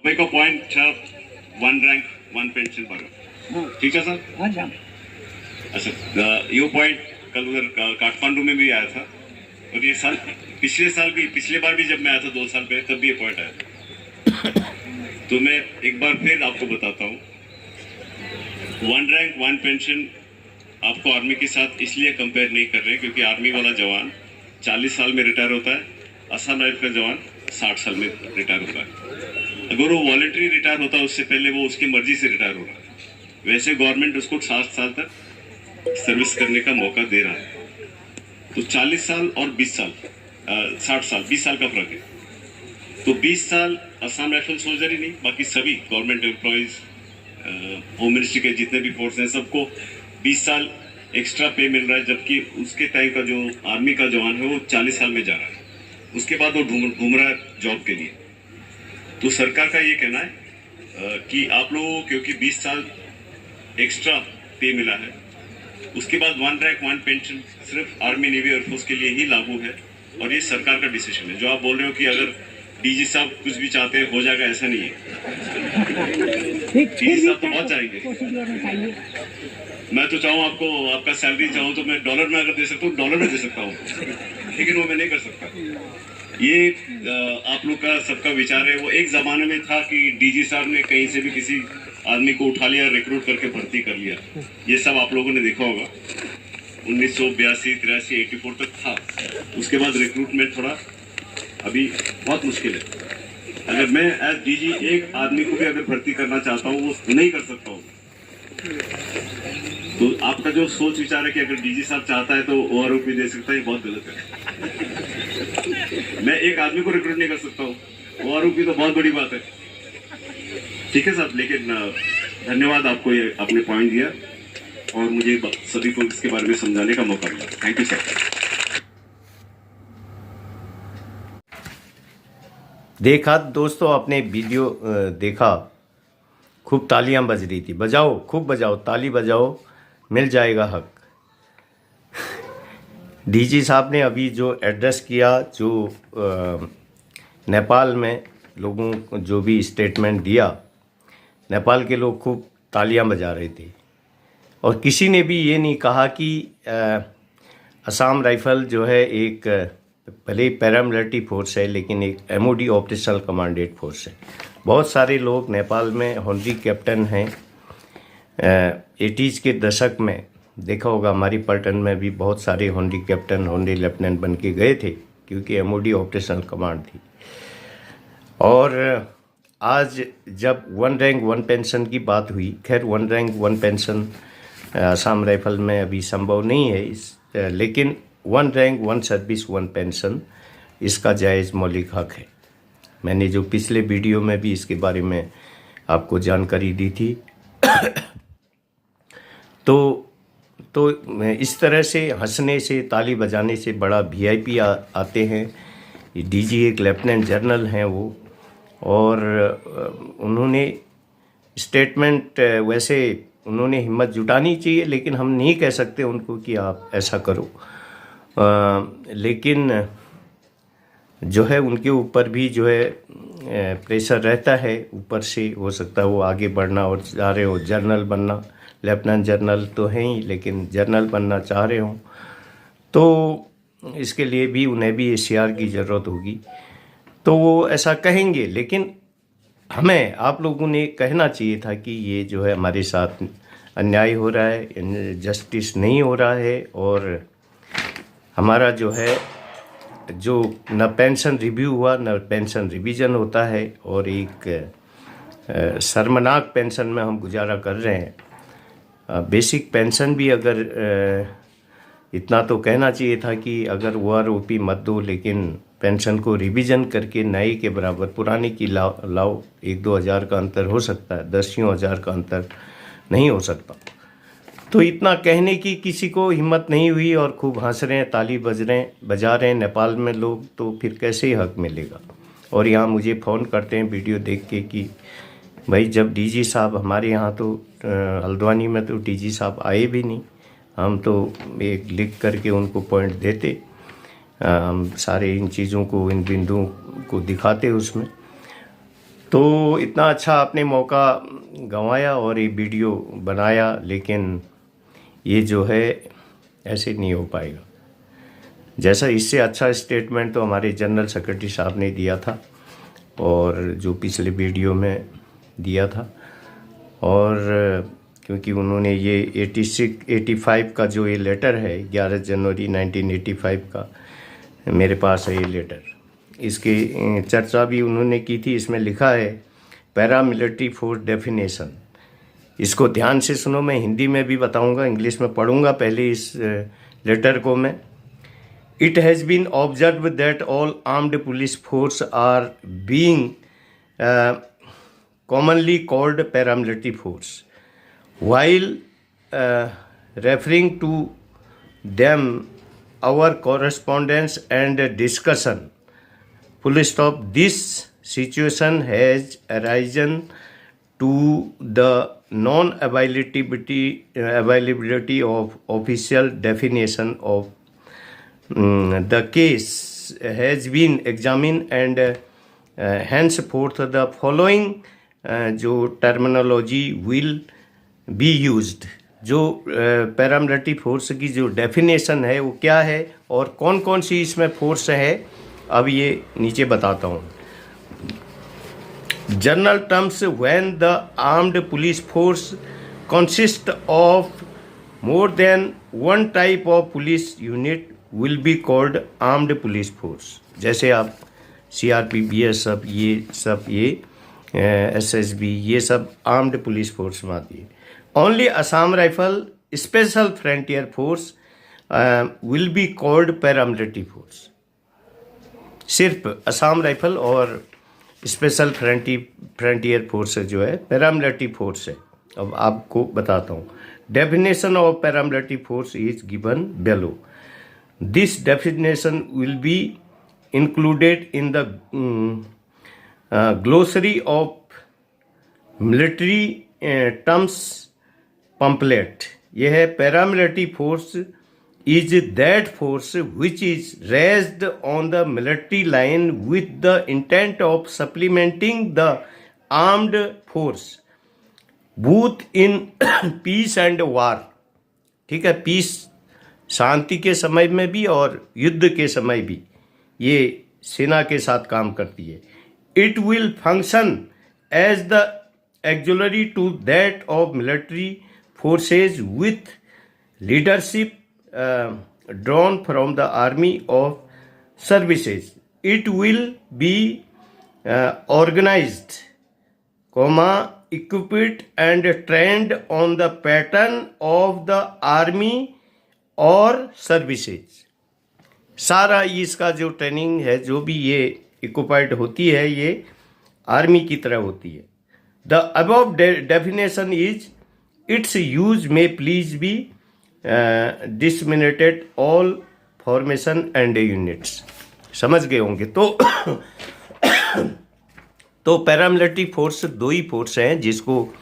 तपाईँको पोइन्ट छ one rank one pension भयो, ठीक है सर? अच्छा, यो पॉइंट कल उधर काठमांडू में भी आया था, और ये साल पिछले बार भी जब मैं आया था 2 साल पहले, तब भी ये पॉइंट आया था। तो मैं एक बार फिर आपको बताता हूँ, वन रैंक वन पेंशन आपको आर्मी के साथ इसलिए कंपेयर नहीं कर रहे क्योंकि आर्मी वाला जवान 40 साल में रिटायर होता है, असम राइफल का जवान 60 साल में रिटायर होता है। अगर वो वॉलंटरी रिटायर होता है उससे पहले, वो उसकी मर्जी से रिटायर हो रहा है। वैसे गवर्नमेंट उसको 60 साल तक सर्विस करने का मौका दे रहा है। तो 40 साल और 20 साल 60 साल 20 साल का फर्क है। तो 20 साल असम राइफल सोल्जर ही नहीं, बाकी सभी गवर्नमेंट एम्प्लॉयज, होम मिनिस्ट्री के जितने भी फोर्स हैं, सबको 20 साल एक्स्ट्रा पे मिल रहा है, जबकि उसके टाइम का जो आर्मी का जवान है वो 40 साल में जा रहा है। उसके बाद वो घूम रहा है जॉब के लिए। तो सरकार का ये कहना है कि आप लोगों को क्योंकि 20 साल एक्स्ट्रा पे मिला है, उसके बाद वन रैंक वन पेंशन सिर्फ आर्मी नेवी एयरफोर्स के लिए ही लागू है, और ये सरकार का डिसीजन है। जो आप बोल रहे हो कि अगर डीजी साहब कुछ भी चाहते हैं हो जाएगा, ऐसा नहीं है। डीजी साहब तो बहुत चाहेंगे। मैं तो चाहूँ आपको, आपका सैलरी चाहूँ तो मैं डॉलर में अगर दे सकता हूँ, डॉलर में दे सकता हूँ, लेकिन वो मैं नहीं कर सकता। ये आप लोग का सबका विचार है। वो एक जमाने में था कि डीजी साहब ने कहीं से भी किसी आदमी को उठा लिया, रिक्रूट करके भर्ती कर लिया। ये सब आप लोगों ने देखा होगा। 1982, 83, 84 तक था। उसके बाद रिक्रूटमेंट थोड़ा अभी बहुत मुश्किल है। अगर मैं एज डीजी एक आदमी को भी अगर भर्ती करना चाहता हूँ, वो नहीं कर सकता हूँ। तो आपका जो सोच विचार है कि अगर डीजी साहब चाहता है तो ओआरओपी दे सकता है, ये बहुत गलत है। मैं एक आदमी को रिक्रूट नहीं कर सकता हूँ, ओआरओपी तो बहुत बड़ी बात है। ठीक है साहब, लेकिन धन्यवाद, आपको ये आपने पॉइंट दिया और मुझे सभी को इसके बारे में समझाने का मौका मिला। Thank you sir. देखा दोस्तों, आपने वीडियो देखा, खूब तालियां बज रही थी। बजाओ, खूब बजाओ, ताली बजाओ, मिल जाएगा हक। डीजी साहब ने अभी जो एड्रेस किया, जो नेपाल में लोगों को जो भी स्टेटमेंट दिया, नेपाल के लोग खूब तालियां बजा रहे थे। और किसी ने भी ये नहीं कहा कि असम राइफल जो है एक भले पैरामिलिट्री फोर्स है, लेकिन एक एमओडी ऑपरेशनल कमांडेड फोर्स है। बहुत सारे लोग नेपाल में हॉनरी कैप्टन हैं। 80s के दशक में देखा होगा, हमारी पलटन में भी बहुत सारे हॉनरी कैप्टन, हॉनरी लेफ्टिनेंट बन के गए थे, क्योंकि एमओडी ऑपरेशनल कमांड थी। और आज जब वन रैंक वन पेंशन की बात हुई, खैर one rank one pension Assam rifle में अभी संभव नहीं है, लेकिन one rank one service one pension इसका जायज़ मौलिक हक है। मैंने जो पिछले वीडियो में भी इसके बारे में आपको जानकारी दी थी। तो इस तरह से हंसने से, ताली बजाने से बड़ा वीआईपी आते हैं। डीजी एक लेफ्टिनेंट जनरल हैं वो, और उन्होंने स्टेटमेंट, वैसे उन्होंने हिम्मत जुटानी चाहिए, लेकिन हम नहीं कह सकते उनको कि आप ऐसा करो। लेकिन जो है उनके ऊपर भी जो है प्रेशर रहता है ऊपर से। हो सकता है वो आगे बढ़ना और चाह रहे हो, जनरल बनना, लेफ्टिनेंट जनरल तो हैं ही, लेकिन जनरल बनना चाह रहे हो, तो इसके लिए भी उन्हें भी एसीआर की ज़रूरत होगी, तो वो ऐसा कहेंगे। लेकिन हमें आप लोगों ने कहना चाहिए था कि ये जो है हमारे साथ अन्याय हो रहा है, जस्टिस नहीं हो रहा है, और हमारा जो है जो न पेंशन रिव्यू हुआ, न पेंशन रिवीजन होता है, और एक शर्मनाक पेंशन में हम गुजारा कर रहे हैं। बेसिक पेंशन भी अगर इतना तो कहना चाहिए था कि अगर ओआरओपी मत दो, लेकिन पेंशन को रिवीजन करके नए के बराबर पुराने की लाओ। 1-2 हज़ार का अंतर हो सकता है, 10-20 हज़ार का अंतर नहीं हो सकता। तो इतना कहने की किसी को हिम्मत नहीं हुई, और खूब हंस रहे हैं, ताली बजा रहे हैं नेपाल में लोग, तो फिर कैसे हक मिलेगा। और यहाँ मुझे फ़ोन करते हैं वीडियो देख के कि भाई जब डीजी साहब हमारे यहाँ, तो हल्द्वानी में तो डीजी साहब आए भी नहीं, हम तो एक लिख करके उनको पॉइंट देते, हम सारे इन चीज़ों को, इन बिंदुओं को दिखाते उसमें। तो इतना अच्छा आपने मौका गंवाया और ये वीडियो बनाया, लेकिन ये जो है ऐसे नहीं हो पाएगा। जैसा इससे अच्छा स्टेटमेंट तो हमारे जनरल सेक्रेटरी साहब ने दिया था और जो पिछले वीडियो में दिया था, और क्योंकि उन्होंने ये 85 का जो ये लेटर है 11 जनवरी 1985 का मेरे पास है ये लेटर, इसकी चर्चा भी उन्होंने की थी। इसमें लिखा है पैरामिलिट्री फोर्स डेफिनेशन। इसको ध्यान से सुनो, मैं हिंदी में भी बताऊंगा, इंग्लिश में पढ़ूंगा पहले इस लेटर को मैं। It has been observed that all armed police force are being commonly called paramilitary force. While referring to them, our correspondence and discussion, full stop, this situation has arisen to the non-availability of official definition of the case has been examined and henceforth the following जो terminology will be used। जो paramilitary force की जो definition है वो क्या है और कौन कौन सी इसमें फोर्स है, अब ये नीचे बताता हूँ। General terms, when the armed police force consist of more than one type of police unit will be called armed police force. जैसे आप CRP, BSF, ये SSB, ये सब आर्म्ड पुलिस फोर्स में आती है। Only Assam rifle special frontier force will be called paramilitary force. सिर्फ Assam rifle और स्पेशल फ्रंटियर फोर्स जो है पैरामिलिट्री फोर्स है। अब आपको बताता हूँ। Definition of paramilitary force is given below. This definition will be included in the glossary of military terms pamphlet। यह है paramilitary force is that force which is raised on the military line with the intent of supplementing the armed force both in peace and war। ठीक है, piece शांति के समय में भी और युद्ध के समय भी ये सेना के साथ काम करती है। It will function as the auxiliary to that of military forces with leadership drawn from the army of services. It will be organised, equipped and trained on the pattern of the army और services. सारा इसका जो training है, जो भी ये equipped होती है, ये आर्मी की तरह होती है। The above definition is its use में please be disseminated all formation and units. समझ गए होंगे। तो पैरामिलिट्री फोर्स दो ही फोर्स हैं जिसको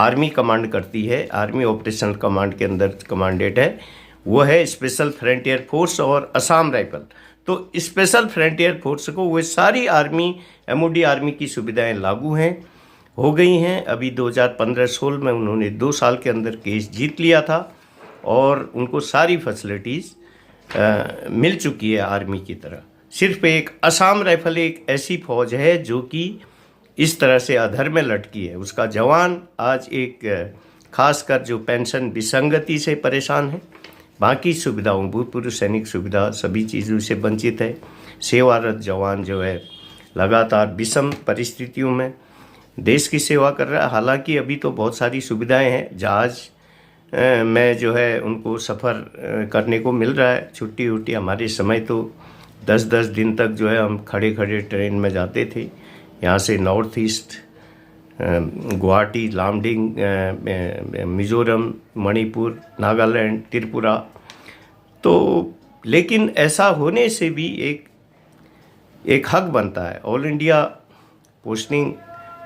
आर्मी कमांड करती है, आर्मी ऑपरेशनल कमांड के अंदर कमांडेड है, वो है स्पेशल फ्रंटियर फोर्स और असम राइफल। तो स्पेशल फ्रंटियर फोर्स को वो सारी आर्मी, MOD आर्मी की सुविधाएं लागू हैं, हो गई हैं। अभी 2015-16 में उन्होंने 2 साल के अंदर केस जीत लिया था और उनको सारी फैसिलिटीज़ मिल चुकी है आर्मी की तरह। सिर्फ एक असम राइफल एक ऐसी फौज है जो कि इस तरह से अधर में लटकी है। उसका जवान आज एक खासकर जो पेंशन विसंगति से परेशान है, बाकी सुविधाओं, भूतपूर्व सैनिक सुविधा, सभी चीज़ों से वंचित है। सेवारत जवान जो है लगातार विषम परिस्थितियों में देश की सेवा कर रहा है। हालांकि अभी तो बहुत सारी सुविधाएं हैं, जहाज़ में जो है उनको सफ़र करने को मिल रहा है, छुट्टी उट्टी। हमारे समय तो 10-10 दिन तक जो है हम खड़े खड़े ट्रेन में जाते थे, यहाँ से नॉर्थ ईस्ट, गुवाहाटी, लामडिंग, मिजोरम, मणिपुर, नागालैंड, त्रिपुरा। तो लेकिन ऐसा होने से भी एक हक बनता है। ऑल इंडिया पोस्टिंग,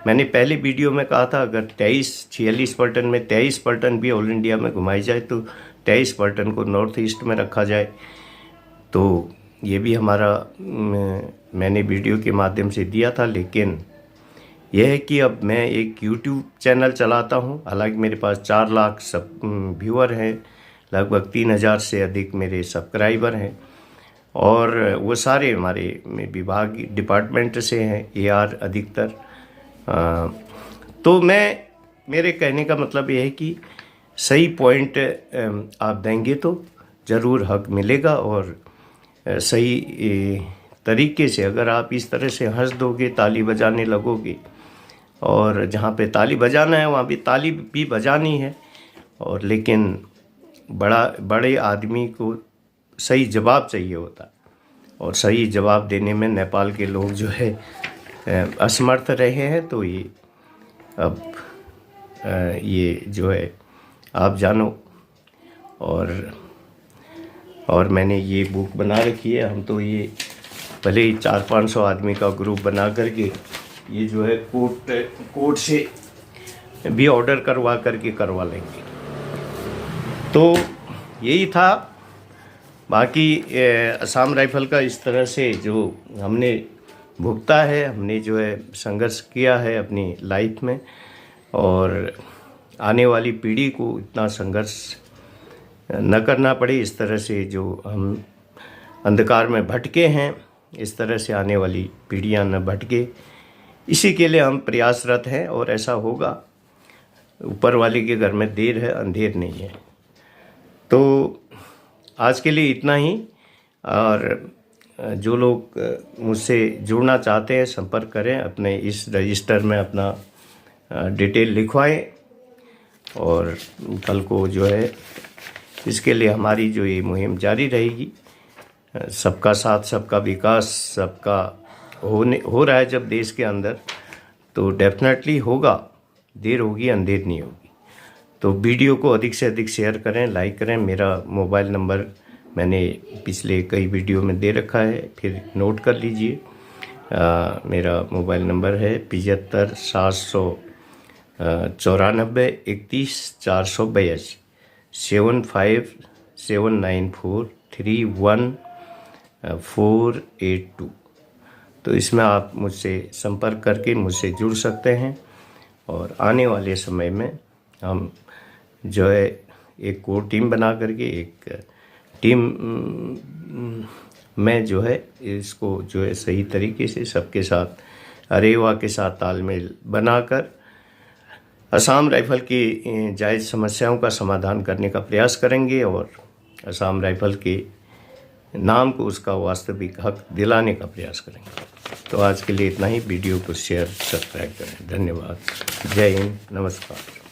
मैंने पहले वीडियो में कहा था, अगर 46 पलटन में 23 पलटन भी ऑल इंडिया में घुमाई जाए तो 23 पलटन को नॉर्थ ईस्ट में रखा जाए, तो ये भी हमारा मैंने वीडियो के माध्यम से दिया था। लेकिन यह है कि अब मैं एक YouTube चैनल चलाता हूँ। हालांकि मेरे पास 4 लाख सब व्यूअर हैं, लगभग 3000 से अधिक मेरे सब्सक्राइबर हैं, और वो सारे हमारे विभाग डिपार्टमेंट से हैं, AR अधिकतर। तो मेरे कहने का मतलब ये है कि सही पॉइंट आप देंगे तो ज़रूर हक मिलेगा, और सही तरीके से अगर आप इस तरह से हंस दोगे, ताली बजाने लगोगे, और जहाँ पे ताली बजाना है वहाँ भी ताली भी बजानी है, और लेकिन बड़े आदमी को सही जवाब चाहिए होता, और सही जवाब देने में नेपाल के लोग जो है असमर्थ रहे हैं। तो ये अब ये जो है आप जानो, और मैंने ये बुक बना रखी है। हम तो ये भले ही 400-500 आदमी का ग्रुप बना करके ये जो है कोर्ट से भी ऑर्डर करवा लेंगे। तो यही था। बाकी असम राइफल का इस तरह से जो हमने भुगता है, हमने जो है संघर्ष किया है अपनी लाइफ में, और आने वाली पीढ़ी को इतना संघर्ष न करना पड़े, इस तरह से जो हम अंधकार में भटके हैं, इस तरह से आने वाली पीढ़ियां न भटके, इसी के लिए हम प्रयासरत हैं, और ऐसा होगा। ऊपर वाले के घर में देर है, अंधेर नहीं है। तो आज के लिए इतना ही, और जो लोग मुझसे जुड़ना चाहते हैं संपर्क करें, अपने इस रजिस्टर में अपना डिटेल लिखवाएं, और कल को जो है इसके लिए हमारी जो ये मुहिम जारी रहेगी। सबका साथ, सबका विकास, सबका हो रहा है जब देश के अंदर, तो डेफिनेटली होगा, देर होगी अंधेर नहीं होगी। तो वीडियो को अधिक से अधिक शेयर करें, लाइक करें। मेरा मोबाइल नंबर मैंने पिछले कई वीडियो में दे रखा है, फिर नोट कर लीजिए। मेरा मोबाइल नंबर है 75 794 31 482 757943 1482। तो इसमें आप मुझसे संपर्क करके मुझसे जुड़ सकते हैं, और आने वाले समय में हम जो है एक कोर टीम बना करके, एक टीम में जो है इसको जो है सही तरीके से सबके साथ, अरेवा के साथ तालमेल बनाकर असम राइफल की जायज़ समस्याओं का समाधान करने का प्रयास करेंगे, और असम राइफल के नाम को उसका वास्तविक हक दिलाने का प्रयास करेंगे। तो आज के लिए इतना ही। वीडियो को शेयर, सब्सक्राइब करें। धन्यवाद। जय हिंद, नमस्कार।